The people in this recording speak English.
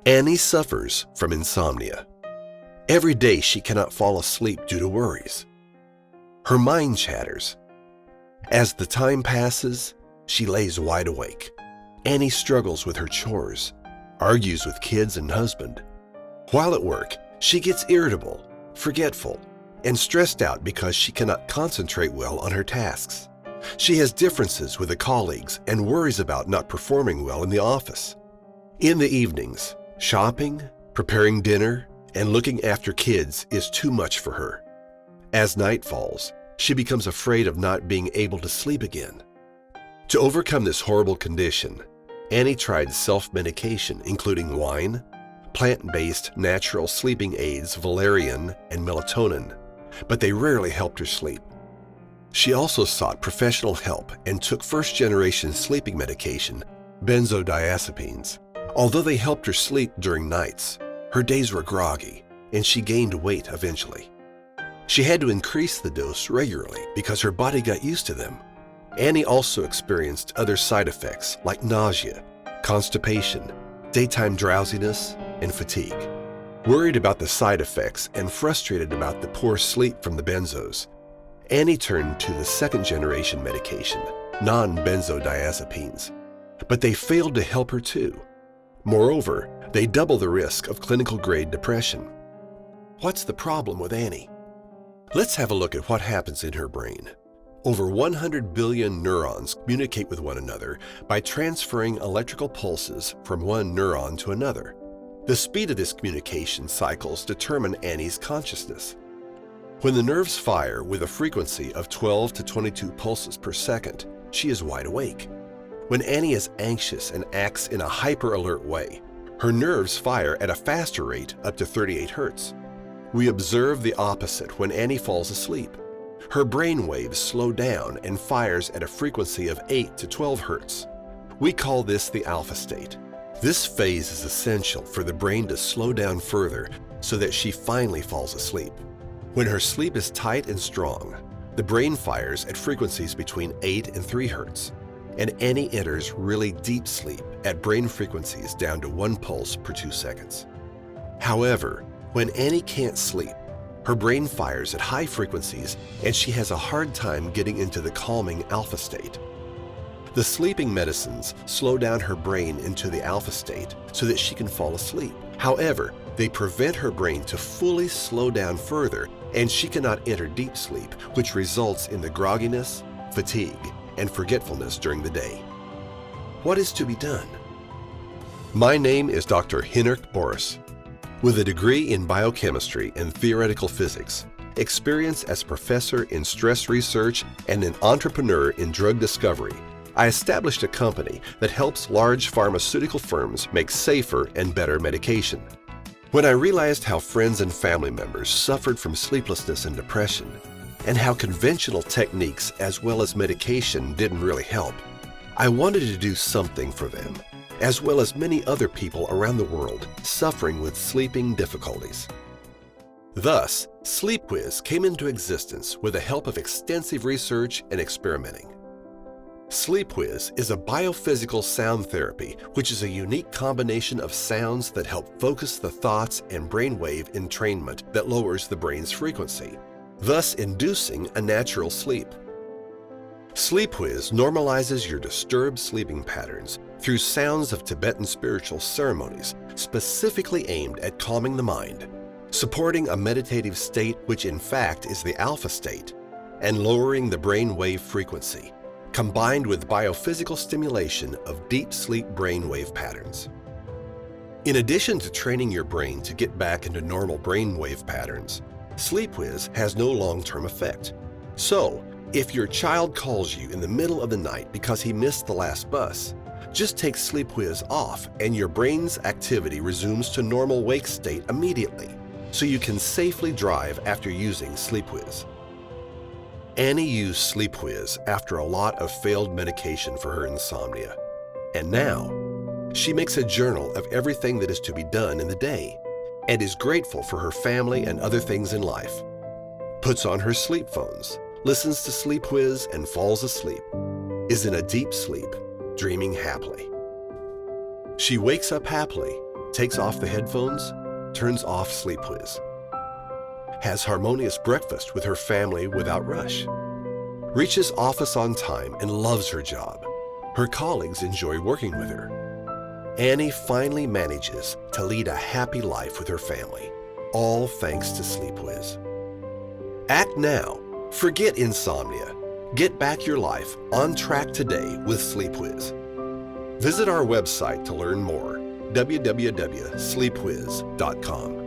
Annie suffers from insomnia. Every day she cannot fall asleep due to worries. Her mind chatters. As the time passes, she lays wide awake. Annie struggles with her chores, argues with kids and husband. While at work, she gets irritable, forgetful, and stressed out because she cannot concentrate well on her tasks. She has differences with the colleagues and worries about not performing well in the office. In the evenings, shopping, preparing dinner, and looking after kids is too much for her. As night falls, she becomes afraid of not being able to sleep again. To overcome this horrible condition, Annie tried self-medication, including wine, plant-based natural sleeping aids, valerian, and melatonin, but they rarely helped her sleep. She also sought professional help and took first-generation sleeping medication, benzodiazepines. Although they helped her sleep during nights, her days were groggy, and she gained weight eventually. She had to increase the dose regularly because her body got used to them. Annie also experienced other side effects like nausea, constipation, daytime drowsiness, and fatigue. Worried about the side effects and frustrated about the poor sleep from the benzos, Annie turned to the second-generation medication, non-benzodiazepines, but they failed to help her too. Moreover, they double the risk of clinical-grade depression. What's the problem with Annie? Let's have a look at what happens in her brain. Over 100 billion neurons communicate with one another by transferring electrical pulses from one neuron to another. The speed of this communication cycles determine Annie's consciousness. When the nerves fire with a frequency of 12 to 22 pulses per second, she is wide awake. When Annie is anxious and acts in a hyper-alert way, her nerves fire at a faster rate, up to 38 Hz. We observe the opposite when Annie falls asleep. Her brain waves slow down and fires at a frequency of 8 to 12 Hz. We call this the alpha state. This phase is essential for the brain to slow down further so that she finally falls asleep. When her sleep is tight and strong, the brain fires at frequencies between 8 and 3 Hz, and Annie enters really deep sleep at brain frequencies down to 1 pulse per 2 seconds. However, when Annie can't sleep, her brain fires at high frequencies and she has a hard time getting into the calming alpha state. The sleeping medicines slow down her brain into the alpha state so that she can fall asleep. However, they prevent her brain to fully slow down further and she cannot enter deep sleep, which results in the grogginess, fatigue, and forgetfulness during the day. What is to be done? My name is Dr. Henrik Boris. With a degree in biochemistry and theoretical physics, experience as professor in stress research, and an entrepreneur in drug discovery, I established a company that helps large pharmaceutical firms make safer and better medication. When I realized how friends and family members suffered from sleeplessness and depression, and how conventional techniques as well as medication didn't really help, I wanted to do something for them, as well as many other people around the world suffering with sleeping difficulties. Thus, Sleepwhizz came into existence with the help of extensive research and experimenting. Sleepwhizz is a biophysical sound therapy, which is a unique combination of sounds that help focus the thoughts and brainwave entrainment that lowers the brain's frequency, thus inducing a natural sleep. Sleepwhizz normalizes your disturbed sleeping patterns through sounds of Tibetan spiritual ceremonies specifically aimed at calming the mind, supporting a meditative state which in fact is the alpha state, and lowering the brain wave frequency, combined with biophysical stimulation of deep sleep brain wave patterns. In addition to training your brain to get back into normal brain wave patterns, Sleepwhizz has no long-term effect. So, if your child calls you in the middle of the night because he missed the last bus, just take Sleepwhizz off and your brain's activity resumes to normal wake state immediately, so you can safely drive after using Sleepwhizz. Annie used Sleepwhizz after a lot of failed medication for her insomnia, and now she makes a journal of everything that is to be done in the day and is grateful for her family and other things in life, puts on her sleep phones, listens to Sleepwhizz and falls asleep, is in a deep sleep, dreaming happily. She wakes up happily, takes off the headphones, turns off Sleepwhizz. Has harmonious breakfast with her family without rush. Reaches office on time and loves her job. Her colleagues enjoy working with her. Annie finally manages to lead a happy life with her family, all thanks to Sleepwhizz. Act now. Forget insomnia. Get back your life on track today with Sleepwhizz. Visit our website to learn more, www.sleepwhizz.com.